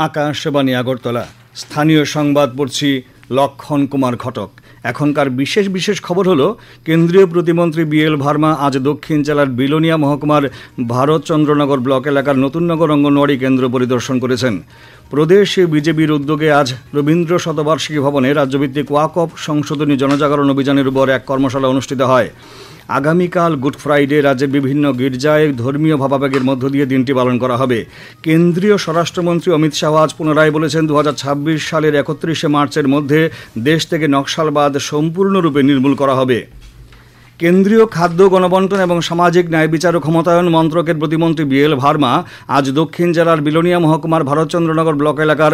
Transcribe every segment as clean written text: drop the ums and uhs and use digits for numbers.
আকাশবাণী আগরতলা। স্থানীয় সংবাদ পড়ছি লক্ষণ কুমার ঘটক। এখনকার বিশেষ বিশেষ খবর হলো, কেন্দ্রীয় প্রতিমন্ত্রী বিএল ভার্মা আজ দক্ষিণ জেলার বিলোনিয়া মহকুমার ভারতচন্দ্রনগর ব্লক এলাকার নতুননগর অঙ্গনওয়াড়ি কেন্দ্র পরিদর্শন করেছেন। প্রদেশে বিজেপির উদ্যোগে আজ রবীন্দ্র শতবার্ষিকী ভবনে রাজ্যভিত্তিক ওয়াকফ সংশোধনী জনজাগরণ অভিযানের উপর এক কর্মশালা অনুষ্ঠিত হয়। আগামীকাল গুড ফ্রাইডে রাজ্যের বিভিন্ন গির্জায় ধর্মীয় ভাবাবেগের মধ্য দিয়ে দিনটি পালন করা হবে। কেন্দ্রীয় স্বরাষ্ট্রমন্ত্রী অমিত শাহ আজ পুনরায় বলেছেন, 2026 সালের 31 মার্চের মধ্যে দেশ থেকে নকশালবাদ সম্পূর্ণরূপে নির্মূল করা হবে। কেন্দ্রীয় খাদ্য, গণবন্টন এবং সামাজিক ন্যায় বিচার ও ক্ষমতায়ন মন্ত্রকের প্রতিমন্ত্রী বিএল ভার্মা আজ দক্ষিণ জেলার বিলোনিয়া মহকুমার ভারতচন্দ্রনগর ব্লক এলাকার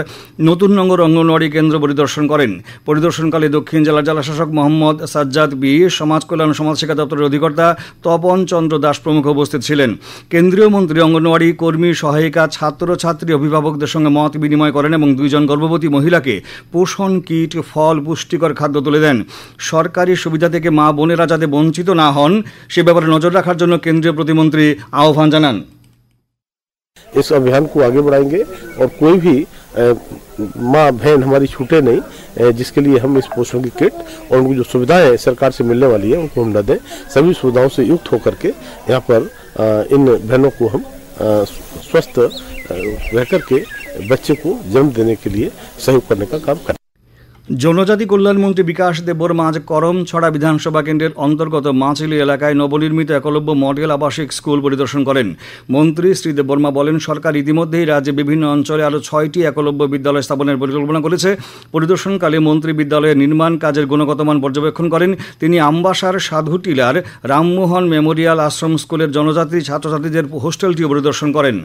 নতুননগর অঙ্গনওয়াড়ি কেন্দ্র পরিদর্শন করেন। পরিদর্শনকালে দক্ষিণ জেলার জেলাশাসক মোহাম্মদ সাজ্জাদ বি, সমাজ কল্যাণ ও সমাজশিক্ষা দপ্তরের অধিকর্তা তপন চন্দ্র দাস প্রমুখ উপস্থিত ছিলেন। কেন্দ্রীয় মন্ত্রী অঙ্গনওয়াড়ি কর্মী, সহায়িকা, ছাত্রছাত্রী, অভিভাবকদের সঙ্গে মত বিনিময় করেন এবং 2 জন গর্ভবতী মহিলাকে পোষণ কিট, ফল, পুষ্টিকর খাদ্য তুলে দেন। সরকারি সুবিধা থেকে মা বোনেরা যাতে বঞ্চিত না হন সে ব্যাপারে নজর রাখার জন্য কেন্দ্রীয় প্রতিমন্ত্রী আহ্বান জানান। इस अभियान को आगे बढ़ाएंगे और कोई भी माँ बहन हमारी छूटे नहीं, जिसके लिए हम इस पोषण की किट और उनको जो सुविधाएं सरकार से मिलने वाली है उनको हम न दें। सभी सुविधाओं से युक्त होकर के यहाँ पर इन बहनों को हम स्वस्थ रह करके बच्चे को जन्म देने के लिए सहयोग करने का काम करें। জনজাতি কল্যাণ মন্ত্রী বিকাশ দেববর্মা আজ করমছড়া বিধানসভা কেন্দ্রের অন্তর্গত মাচিলি এলাকায় নবনির্মিত একলব্য মডেল আবাসিক স্কুল পরিদর্শন করেন। মন্ত্রী শ্রী দেববর্মা বলেন, সরকার ইতিমধ্যেই রাজ্যে বিভিন্ন অঞ্চলে আরও 6টি একলব্য বিদ্যালয় স্থাপনের পরিকল্পনা করেছে। পরিদর্শনকালে মন্ত্রী বিদ্যালয়ের নির্মাণ কাজের গুণগত মান পর্যবেক্ষণ করেন। তিনি আমবাসার সাধুটিলার রামমোহন মেমোরিয়াল আশ্রম স্কুলের জনজাতি ছাত্রছাত্রীদের হোস্টেলটিও পরিদর্শন করেন।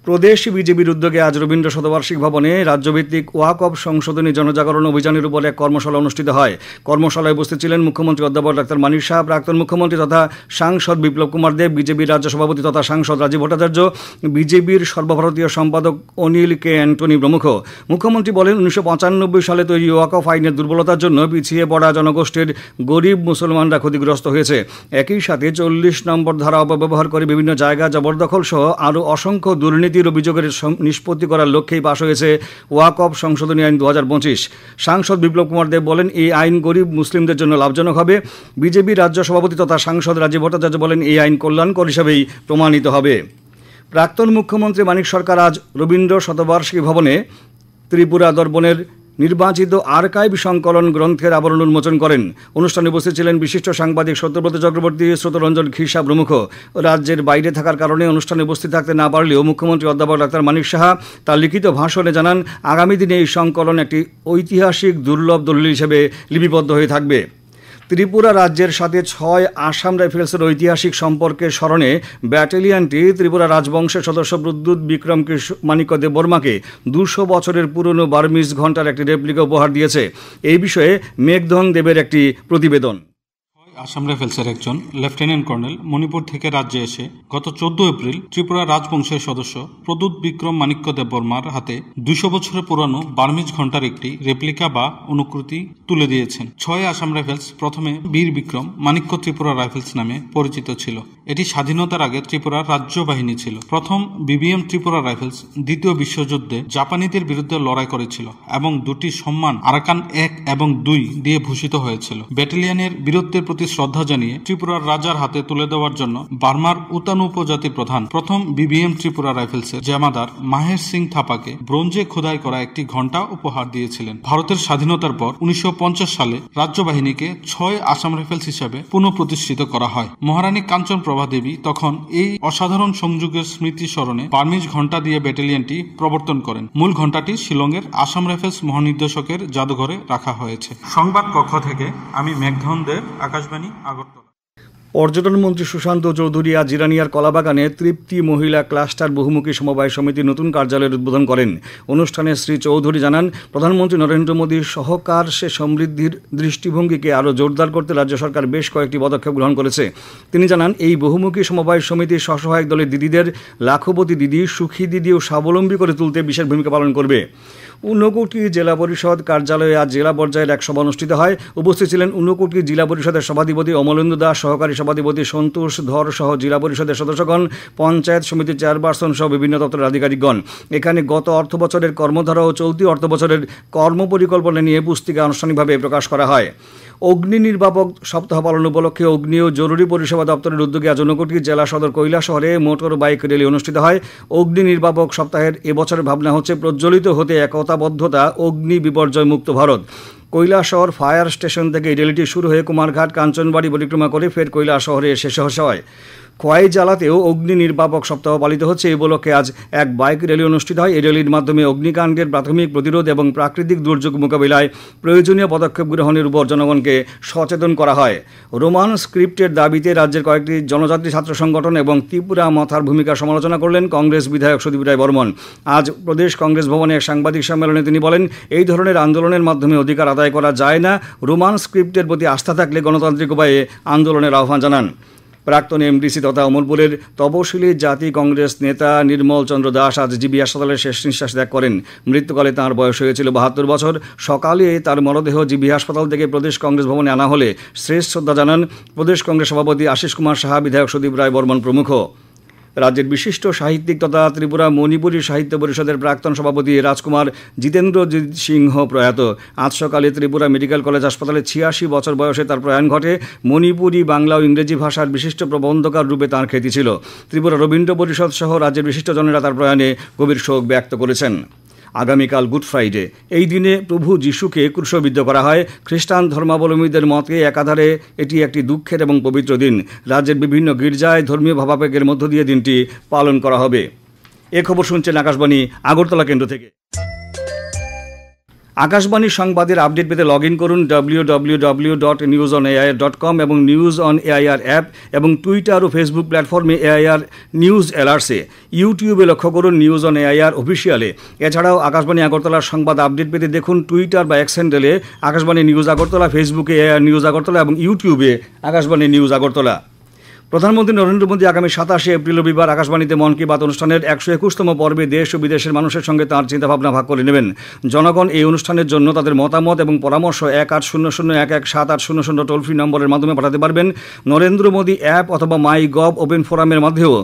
প্রদেশ বিজেপির উদ্যোগে আজ রবীন্দ্র শতবার্ষিকী ভবনে রাজ্যভিত্তিক ওয়াকফ সংশোধনী জনজাগরণ অভিযানের উপর এক কর্মশালা অনুষ্ঠিত হয়। কর্মশালায় উপস্থিত ছিলেন মুখ্যমন্ত্রী অধ্যাপক ডাক্তার মানিক শাহ, প্রাক্তন মুখ্যমন্ত্রী তথা সাংসদ বিপ্লব কুমার দেব, বিজেপির রাজ্য সভাপতি তথা সাংসদ রাজীব ভট্টাচার্য, বিজেপির সর্বভারতীয় সম্পাদক অনিল কে অ্যান্টনি প্রমুখ। মুখ্যমন্ত্রী বলেন, 1995 সালে তৈরি ওয়াকফ আইনের দুর্বলতার জন্য পিছিয়ে পড়া জনগোষ্ঠীর গরিব মুসলমানরা ক্ষতিগ্রস্ত হয়েছে। একই সাথে 40 নম্বর ধারা অপব্যবহার করে বিভিন্ন জায়গা জবরদখল সহ আরও অসংখ্য দুর্নীতি অভিযোগের নিষ্পত্তি করার লক্ষ্যেই পাশ হয়েছে ওয়াকফ সংশোধনী আইন 2025। সাংসদ বিপ্লব কুমার দেব বলেন, এই আইন গরিব মুসলিমদের জন্য লাভজনক হবে। বিজেপি রাজ্য সভাপতি তথা সাংসদ রাজীব ভট্টাচার্য বলেন, এই আইন কল্যাণকর হিসেবেই প্রমাণিত হবে। প্রাক্তন মুখ্যমন্ত্রী মানিক সরকার আজ রবীন্দ্র শতবার্ষিকী ভবনে ত্রিপুরা দর্পণের নির্বাচিত আর্কাইভ সংকলন গ্রন্থের আবরণ উন্মোচন করেন। অনুষ্ঠানে উপস্থিত ছিলেন বিশিষ্ট সাংবাদিক সত্যব্রত চক্রবর্তী, শ্রুতরঞ্জন খিসা প্রমুখ। রাজ্যের বাইরে থাকার কারণে অনুষ্ঠানে উপস্থিত থাকতে না পারলেও মুখ্যমন্ত্রী অধ্যাপক ডাক্তার মানিক সাহা তার লিখিত ভাষণে জানান, আগামী দিনে এই সংকলন একটি ঐতিহাসিক দুর্লভ দলিল হিসেবে লিপিবদ্ধ হয়ে থাকবে। ত্রিপুরা রাজ্যের সাথে 6 আসাম রাইফেলসের ঐতিহাসিক সম্পর্কের স্মরণে ব্যাটালিয়নটি ত্রিপুরা রাজবংশের সদস্য প্রদ্যুৎ বিক্রম মাণিক্য দেববর্মাকে 200 বছরের পুরনো বার্মিজ ঘণ্টার একটি রেপ্লিকা উপহার দিয়েছে। এই বিষয়ে মেঘধন দেবের একটি প্রতিবেদন। আসাম রাইফেলসের একজন লেফটেন্যান্ট কর্নেল মণিপুর থেকে রাজ্যে এসে গত 14 এপ্রিল ত্রিপুরা রাজবংশের সদস্য প্রদ্যুৎ বিক্রম মাণিক্য দেববর্মার হাতে 200 বছরের পুরানো বার্মিজ ঘণ্টার একটি রেপ্লিকা বা অনুকৃতি তুলে দিয়েছেন। 6 আসাম রাইফেলস প্রথমে বীর বিক্রম মাণিক্য ত্রিপুরা রাইফেলস নামে পরিচিত ছিল। এটি স্বাধীনতার আগে ত্রিপুরার রাজ্য বাহিনী ছিল। প্রথম বিবিএম ত্রিপুরা রাইফেলস দ্বিতীয় বিশ্বযুদ্ধে জাপানিদের বিরুদ্ধে লড়াই করেছিল এবং 2টি সম্মান আরাকান 1 এবং 2 দিয়ে ভূষিত হয়েছিল। ব্যাটালিয়নের বীরত্বের প্রতি শ্রদ্ধা জানিয়ে ত্রিপুরার রাজার হাতে তুলে দেওয়ার জন্য বার্মার উতানু উপজাতির প্রধান প্রথম বিবিএম ত্রিপুরা রাইফেলসের জামাদার মাহের সিং থাপাকে ব্রোঞ্জে খোদাই করা একটি ঘণ্টা উপহার দিয়েছিলেন। ভারতের স্বাধীনতার পর 1950 সালে রাজ্য বাহিনীকে 6 আসাম রাইফেলস হিসাবে পুনঃপ্রতিষ্ঠিত করা হয়। মহারানী কাঞ্চন প্রভা দেবী তখন এই অসাধারণ সংযোগের স্মৃতি স্মরণে বার্মিজ ঘণ্টা দিয়ে ব্যাটালিয়নটি প্রবর্তন করেন। মূল ঘণ্টাটি শিলংয়ের আসাম রাইফেলস মহানির্দেশকের জাদুঘরে রাখা হয়েছে। সংবাদ কক্ষ থেকে আমি মেঘধন দেব, আকাশবাণী আগরতলা। পর্যটন মন্ত্রী সুশান্ত চৌধুরী আজ জিরানিয়ার কলাবাগানে তৃপ্তি মহিলা ক্লাস্টার বহুমুখী সমবায় সমিতির নতুন কার্যালয়ের উদ্বোধন করেন। অনুষ্ঠানে শ্রী চৌধুরী জানান, প্রধানমন্ত্রী নরেন্দ্র মোদীর সহকার সে সমৃদ্ধির দৃষ্টিভঙ্গিকে আরও জোরদার করতে রাজ্য সরকার বেশ কয়েকটি পদক্ষেপ গ্রহণ করেছে। তিনি জানান, এই বহুমুখী সমবায় সমিতির স্বসহায়ক দলের দিদিদের লাখপতি দিদি, সুখী দিদি ও স্বাবলম্বী করে তুলতে বিশেষ ভূমিকা পালন করবে। ঊনকোটি জেলা পরিষদ কার্যালয়ে আজ জেলা পর্যায়ের এক সভা অনুষ্ঠিত হয়। উপস্থিত ছিলেন ঊনকোটি জেলা পরিষদের সভাধিপতি অমলেন্দু দাস, সহকারী সভাধিপতি সন্তোষ ধর সহ জেলা পরিষদের সদস্যগণ, পঞ্চায়েত সমিতির চেয়ারপারসন সহ বিভিন্ন দপ্তরের আধিকারিকগণ। এখানে গত অর্থ বছরের কর্মধারা ও চলতি অর্থ বছরের কর্মপরিকল্পনা নিয়ে পুস্তিকা আনুষ্ঠানিকভাবে প্রকাশ করা হয়। অগ্নি নির্বাপক সপ্তাহ পালন উপলক্ষে অগ্নি ও জরুরি পরিষেবা দপ্তরের উদ্যোগে আজ ঊনকোটি জেলা সদর কৈলাসহরে মোটর বাইক র্যালি অনুষ্ঠিত হয়। অগ্নি নির্বাপক সপ্তাহের এবছরের ভাবনা হচ্ছে প্রজ্বলিত হতে একতাবদ্ধতা, অগ্নি বিপর্যয় মুক্ত ভারত। কৈলাসহর ফায়ার স্টেশন থেকে এই র্যালিটি শুরু হয়ে কুমারঘাট, কাঞ্চনবাড়ি পরিক্রমা করে ফের কৈলাসহরে শেষ হয়। খোয়াই জেলাতেও অগ্নি নির্বাপক সপ্তাহ পালিত হচ্ছে। এই উপলক্ষে আজ এক বাইক র্যালি অনুষ্ঠিত হয়। এই র্যালির মাধ্যমে অগ্নিকাণ্ডের প্রাথমিক প্রতিরোধ এবং প্রাকৃতিক দুর্যোগ মোকাবিলায় প্রয়োজনীয় পদক্ষেপ গ্রহণের উপর জনগণকে সচেতন করা হয়। রোমান স্ক্রিপ্টের দাবিতে রাজ্যের কয়েকটি জনজাতি ছাত্র সংগঠন এবং ত্রিপুরা মাথার ভূমিকা সমালোচনা করলেন কংগ্রেস বিধায়ক সুদীপ রায় বর্মন। আজ প্রদেশ কংগ্রেস ভবনে এক সাংবাদিক সম্মেলনে তিনি বলেন, এই ধরনের আন্দোলনের মাধ্যমে অধিকার আদায় করা যায় না। রোমান স্ক্রিপ্টের প্রতি আস্থা থাকলে গণতান্ত্রিক উপায়ে আন্দোলনের আহ্বান জানান। প্রাক্তন এমডিসি তথা অমরপুরের তপশিলি জাতি কংগ্রেস নেতা নির্মল চন্দ্র দাস আজ জিবি হাসপাতালে শেষ নিঃশ্বাস ত্যাগ করেন। মৃত্যুকালে তাঁর বয়স হয়েছিল 72 বছর। সকালে তার মরদেহ জিবি হাসপাতাল থেকে প্রদেশ কংগ্রেস ভবনে আনা হলে শেষ শ্রদ্ধা জানান প্রদেশ কংগ্রেস সভাপতি আশিস কুমার সাহা, বিধায়ক সুদীপ রায় বর্মন প্রমুখ। রাজ্যের বিশিষ্ট সাহিত্যিক তথা ত্রিপুরা মণিপুরী সাহিত্য পরিষদের প্রাক্তন সভাপতি রাজকুমার জিতেন্দ্রজিৎ সিংহ প্রয়াত। আজ সকালে ত্রিপুরা মেডিকেল কলেজ হাসপাতালে 86 বছর বয়সে তার প্রয়াণ ঘটে। মণিপুরী, বাংলা ও ইংরেজি ভাষার বিশিষ্ট প্রবন্ধকার রূপে তাঁর খ্যাতি ছিল। ত্রিপুরা রবীন্দ্র পরিষদ সহ রাজ্যের বিশিষ্টজনেরা তার প্রয়াণে গভীর শোক ব্যক্ত করেছেন। আগামীকাল গুড ফ্রাইডে। এই দিনে প্রভু যিশুকে ক্রুশবিদ্ধ করা হয়। খ্রিস্টান ধর্মাবলম্বীদের মতে একাধারে এটি একটি দুঃখের এবং পবিত্র দিন। রাজ্যের বিভিন্ন গির্জায় ধর্মীয় ভাবাবেগের মধ্য দিয়ে দিনটি পালন করা হবে। এ খবর শুনছেন আকাশবাণী আগরতলা কেন্দ্র থেকে। আকাশবাণী সংবাদের আপডেট পেতে লগ ইন করুন www.newsonair.com এবং নিউজ অন এআইআর অ্যাপ এবং টুইটার ও ফেসবুক প্ল্যাটফর্মে এআইআর নিউজ অ্যালার্টসে। ইউটিউবে লক্ষ্য করুন নিউজ অন এআইআর অফিসিয়ালে। এছাড়াও আকাশবাণী আগরতলার সংবাদ আপডেট পেতে দেখুন টুইটার বা এক্স হ্যান্ডেলে আকাশবাণী নিউজ আগরতলা, ফেসবুকে এআইআর নিউজ আগরতলা এবং ইউটিউবে আকাশবাণী নিউজ আগরতলা। প্রধানমন্ত্রী নরেন্দ্র মোদী আগামী 27 এপ্রিল রবিবার আকাশবাণীতে মন কি বাত অনুষ্ঠানের 121তম পর্বে দেশ ও বিদেশের মানুষের সঙ্গে তাঁর চিন্তাভাবনা ভাগ করে নেবেন। জনগণ এই অনুষ্ঠানের জন্য তাদের মতামত এবং পরামর্শ 1800117800 টোল ফ্রি নম্বরের মাধ্যমে পাঠাতে পারবেন। নরেন্দ্র মোদী অ্যাপ অথবা মাই গভ ওপেন ফোরামের মাধ্যমেও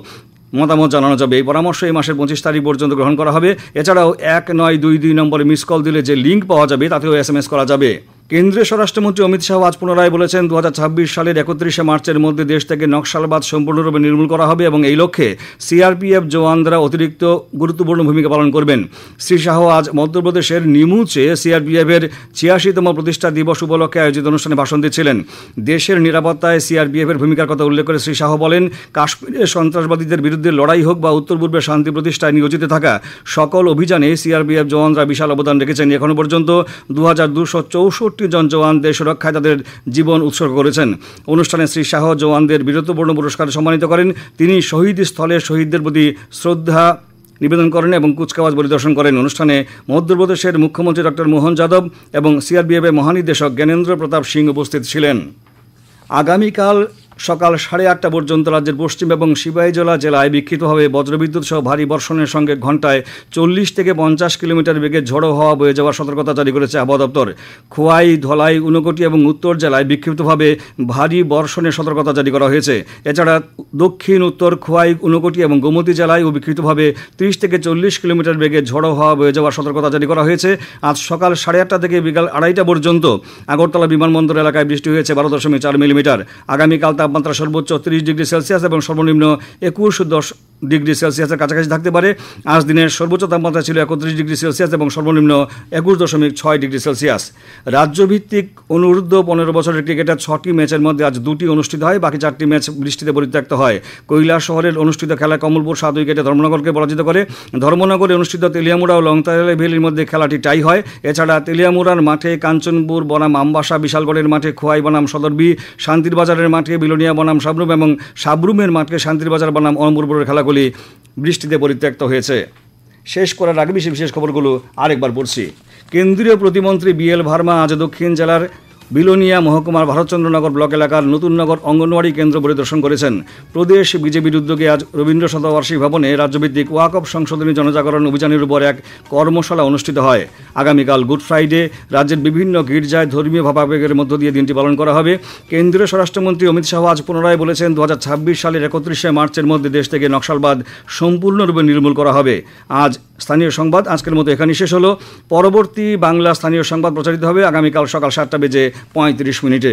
মতামত জানানো যাবে। এই পরামর্শ এই মাসের 25 তারিখ পর্যন্ত গ্রহণ করা হবে। এছাড়াও 1922 নম্বরে মিস কল দিলে যে লিঙ্ক পাওয়া যাবে তাতেও SMS করা যাবে। কেন্দ্রীয় স্বরাষ্ট্রমন্ত্রী অমিত শাহ আজ পুনরায় বলেছেন 2026 সালের 31 মার্চের মধ্যে দেশ থেকে নকশালবাদ সম্পূর্ণরূপে নির্মূল করা হবে এবং এই লক্ষ্যে সিআরপিএফ জওয়ানরা অতিরিক্ত গুরুত্বপূর্ণ ভূমিকা পালন করবেন। শ্রী শাহ আজ মধ্যপ্রদেশের নিমুচে সিআরপিএফের 86তম প্রতিষ্ঠা দিবস উপলক্ষে আয়োজিত অনুষ্ঠানে ভাষণ দিচ্ছিলেন। দেশের নিরাপত্তায় সিআরপিএফের ভূমিকার কথা উল্লেখ করে শ্রী শাহ বলেন, কাশ্মীরে সন্ত্রাসবাদীদের বিরুদ্ধে লড়াই হোক বা উত্তর পূর্বে শান্তি প্রতিষ্ঠায় নিয়োজিত থাকা সকল অভিযানে সিআরপিএফ জওয়ানরা বিশাল অবদান রেখেছেন। এখনো পর্যন্ত 2264 জন জওয়ান দেশ রক্ষায় তাদের জীবন উৎসর্গ করেছেন। অনুষ্ঠানে শ্রী শাহ জওয়ানদের বীরত্বপূর্ণ পুরস্কারে সম্মানিত করেন। তিনি শহীদ স্থলে শহীদদের প্রতি শ্রদ্ধা নিবেদন করেন এবং কুচকাওয়াজ পরিদর্শন করেন। অনুষ্ঠানে মধ্যপ্রদেশের মুখ্যমন্ত্রী ডক্টর মোহন যাদব এবং সিআরপিএফের মহানির্দেশক জ্ঞানেন্দ্র প্রতাপ সিং উপস্থিত ছিলেন। আগামীকাল সকাল 8:30 পর্যন্ত রাজ্যের পশ্চিম এবং সিপাহীজলা জেলায় বিক্ষিপ্তভাবে বজ্রবিদ্যুৎ সহ ভারী বর্ষণের সঙ্গে ঘন্টায় 40 থেকে 50 কিলোমিটার বেগে ঝোড়ো হাওয়া বয়ে যাওয়ার সতর্কতা জারি করেছে আবহাওয়া দপ্তর। খোয়াই, ধলাই, ঊনকোটি এবং উত্তর জেলায় বিক্ষিপ্তভাবে ভারী বর্ষণের সতর্কতা জারি করা হয়েছে। এছাড়া দক্ষিণ, উত্তর, খোয়াই, ঊনকোটি এবং গোমতী জেলায়ও বিক্ষিপ্তভাবে 30 থেকে 40 কিলোমিটার বেগে ঝোড়ো হাওয়া বয়ে যাওয়ার সতর্কতা জারি করা হয়েছে। আজ সকাল 8:30 থেকে বিকাল 2:30 পর্যন্ত আগরতলা বিমানবন্দর এলাকায় বৃষ্টি হয়েছে 12.4 মিলিমিটার। আগামীকাল তাপমাত্রা সর্বোচ্চ 30 ডিগ্রি সেলসিয়াস এবং সর্বনিম্ন 21 ডিগ্রি সেলসিয়াসের কাছাকাছি থাকতে পারে। আজ দিনের সর্বোচ্চ তাপমাত্রা ছিল 31 ডিগ্রি সেলসিয়াস এবং সর্বনিম্ন 21.6 ডিগ্রি সেলসিয়াস। রাজ্যভিত্তিক অনূর্ধ্ব 15 বছরের ক্রিকেটের 6টি ম্যাচের মধ্যে আজ 2টি অনুষ্ঠিত হয়, বাকি 4টি ম্যাচ বৃষ্টিতে পরিত্যক্ত হয়। কৈলাসহরের অনুষ্ঠিত খেলায় কমলপুর 7 উইকেটে ধর্মনগরকে পরাজিত করে। ধর্মনগরে অনুষ্ঠিত তেলিয়ামুড়া ও লংতাইলে ভ্যালির মধ্যে খেলাটি টাই হয়। এছাড়া তেলিয়ামুড়ার মাঠে কাঞ্চনপুর বনাম আমবাসা, বিশালগড়ের মাঠে খোয়াই বনাম সদরবি, শান্তির বাজারের মাঠে বিলোনিয়া বনাম সাবরুম এবং সাবরুমের মাঠে শান্তির বাজার বনাম অমরপুরের খেলাগুলি বৃষ্টিতে পরিত্যক্ত হয়েছে। শেষ করার আগে বিশেষ খবরগুলো আরেকবার পড়ছি। কেন্দ্রীয় প্রতিমন্ত্রী বিএল ভার্মা আজ দক্ষিণ জেলার বিলোনিয়া মহকুমার ভারতচন্দ্রনগর ব্লক এলাকার নতুন নগর অঙ্গনওয়াড়ি কেন্দ্র পরিদর্শন করেছেন। প্রদেশ বিজেপির উদ্যোগে আজ রবীন্দ্র শতবার্ষিকী ভবনে রাজ্যভিত্তিক ওয়াকফ সংশোধনী জনজাগরণ অভিযানের উপর এক কর্মশালা অনুষ্ঠিত হয়। আগামীকাল গুড ফ্রাইডে রাজ্যের বিভিন্ন গির্জায় ধর্মীয় ভাবাবেগের মধ্য দিয়ে দিনটি পালন করা হবে। কেন্দ্রীয় স্বরাষ্ট্রমন্ত্রী অমিত শাহ আজ পুনরায় বলেছেন 2026 সালের 31শে মার্চের মধ্যে দেশ থেকে নকশালবাদ সম্পূর্ণরূপে নির্মূল করা হবে। আজ স্থানীয় সংবাদ আজকের মতো এখানেই শেষ হলো। পরবর্তী বাংলা স্থানীয় সংবাদ প্রচারিত হবে আগামীকাল সকাল 7টা বেজে 35 মিনিটে।